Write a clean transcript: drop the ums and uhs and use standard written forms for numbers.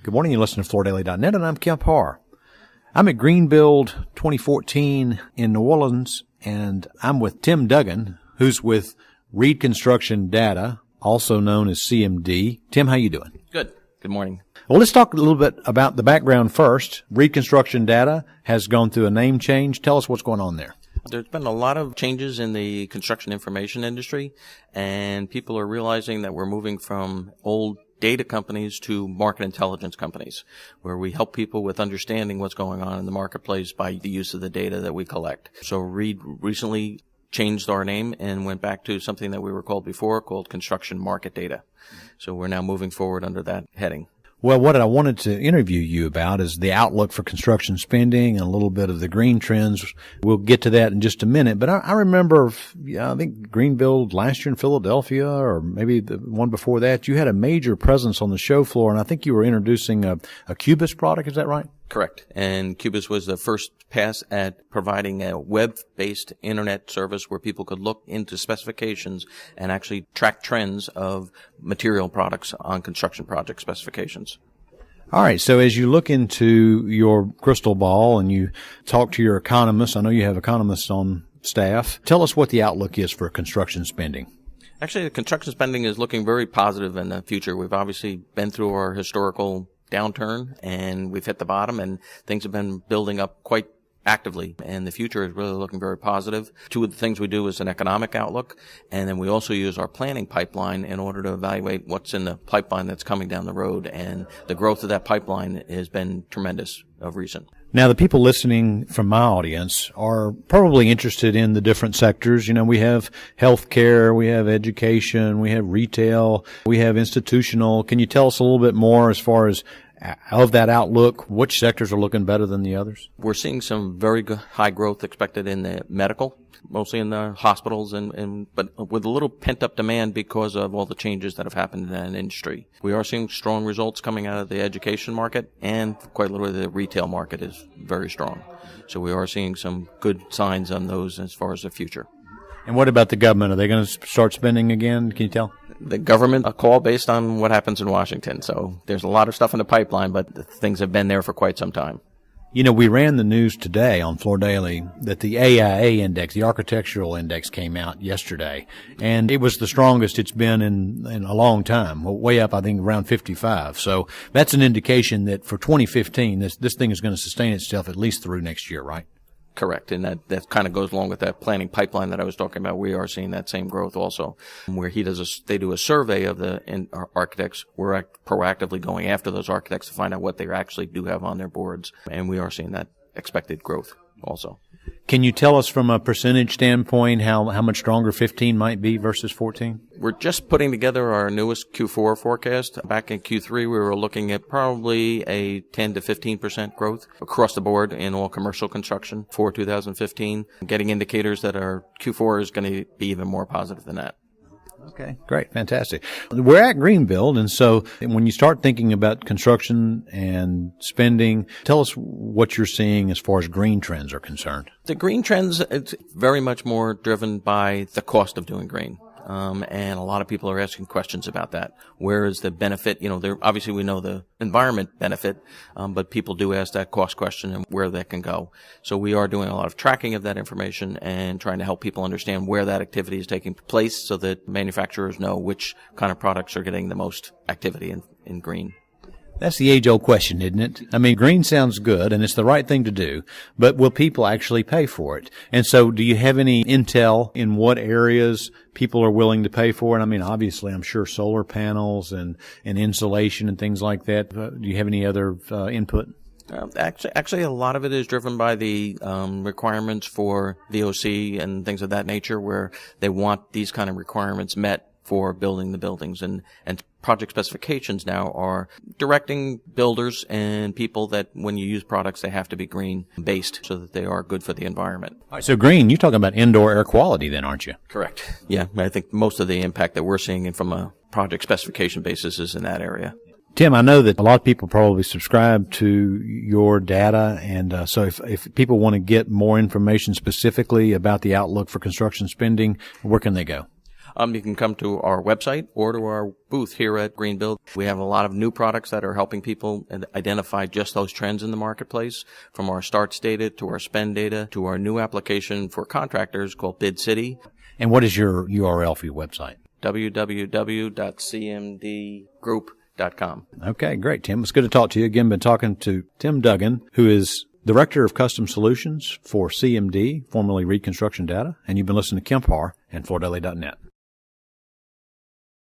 Good morning. You listen to FloorDaily.net, and I'm Kemp Harr. I'm at Greenbuild 2014 in New Orleans, and I'm with Tim Duggan, who's with Reed Construction Data, also known as CMD. Tim, how you doing? Good. Good morning. Well, let's talk a little bit about the background first. Reed Construction Data has gone through a name change. Tell us what's going on there. There's been a lot of changes in the construction information industry, and people are realizing that we're moving from old data companies to market intelligence companies, where we help people with understanding what's going on in the marketplace by the use of the data that we collect. So Reed recently changed our name and went back to something that we were called before, called Construction Market Data. So we're now moving forward under that heading. Well, what I wanted to interview you about is the outlook for construction spending and a little bit of the green trends. We'll get to that in just a minute. But I remember, I think Greenbuild last year in Philadelphia, or maybe the one before that, you had a major presence on the show floor, and I think you were introducing a Cubis product. Is that right? Correct. And Cubis was the first pass at providing a web-based internet service where people could look into specifications and actually track trends of material products on construction project specifications. All right. So as you look into your crystal ball and you talk to your economists, I know you have economists on staff. Tell us what the outlook is for construction spending. Actually, the construction spending is looking very positive in the future. We've obviously been through our historical downturn, and we've hit the bottom, and things have been building up quite actively, and the future is really looking very positive. Two of the things we do is an economic outlook, and then we also use our planning pipeline in order to evaluate what's in the pipeline that's coming down the road, and the growth of that pipeline has been tremendous of recent. Now, the people listening from my audience are probably interested in the different sectors. You know, we have healthcare, we have education, we have retail, we have institutional. Can you tell us a little bit more as far as of that outlook, which sectors are looking better than the others? We're seeing some very good high growth expected in the medical, mostly in the hospitals, but with a little pent-up demand because of all the changes that have happened in that industry. We are seeing strong results coming out of the education market, and quite literally the retail market is very strong. So we are seeing some good signs on those as far as the future. And what about the government? Are they going to start spending again? Can you tell? The government, a call based on what happens in Washington. So there's a lot of stuff in the pipeline, but things have been there for quite some time. You know, we ran the news today on Floor Daily that the AIA index, the architectural index, came out yesterday, and it was the strongest it's been in a long time, way up, I think, around 55. So that's an indication that for 2015, this thing is going to sustain itself at least through next year, right? Correct. And that kind of goes along with that planning pipeline that I was talking about. We are seeing that same growth also, where they do a survey of the architects. We're proactively going after those architects to find out what they actually do have on their boards. And we are seeing that expected growth also. Can you tell us from a percentage standpoint how much stronger 15 might be versus 14? We're just putting together our newest Q4 forecast. Back in Q3, we were looking at probably a 10 to 15% growth across the board in all commercial construction for 2015, getting indicators that our Q4 is going to be even more positive than that. Okay, great, fantastic. We're at Greenbuild, and so when you start thinking about construction and spending, tell us what you're seeing as far as green trends are concerned. The green trends, it's very much more driven by the cost of doing green. And a lot of people are asking questions about that. Where is the benefit? You know, obviously we know the environment benefit, but people do ask that cost question and where that can go. So we are doing a lot of tracking of that information and trying to help people understand where that activity is taking place so that manufacturers know which kind of products are getting the most activity in green. That's the age-old question, isn't it? I mean, green sounds good, and it's the right thing to do, but will people actually pay for it? And so do you have any intel in what areas people are willing to pay for it? I mean, obviously, I'm sure solar panels and insulation and things like that. Do you have any other input? Actually, a lot of it is driven by the requirements for VOC and things of that nature, where they want these kind of requirements met for building the buildings, and project specifications now are directing builders and people that when you use products, they have to be green based so that they are good for the environment. All right, so green, you're talking about indoor air quality then, aren't you? Correct. Yeah, I think most of the impact that we're seeing from a project specification basis is in that area. Tim, I know that a lot of people probably subscribe to your data, and so if people want to get more information specifically about the outlook for construction spending, where can they go? You can come to our website or to our booth here at Greenbuild. We have a lot of new products that are helping people identify just those trends in the marketplace, from our starts data to our spend data to our new application for contractors called Bid City. And what is your URL for your website? www.cmdgroup.com. Okay, great, Tim. It's good to talk to you. Again, been talking to Tim Duggan, who is Director of Custom Solutions for CMD, formerly Reed Construction Data, and you've been listening to Kemp Harr and FloorDaily.net.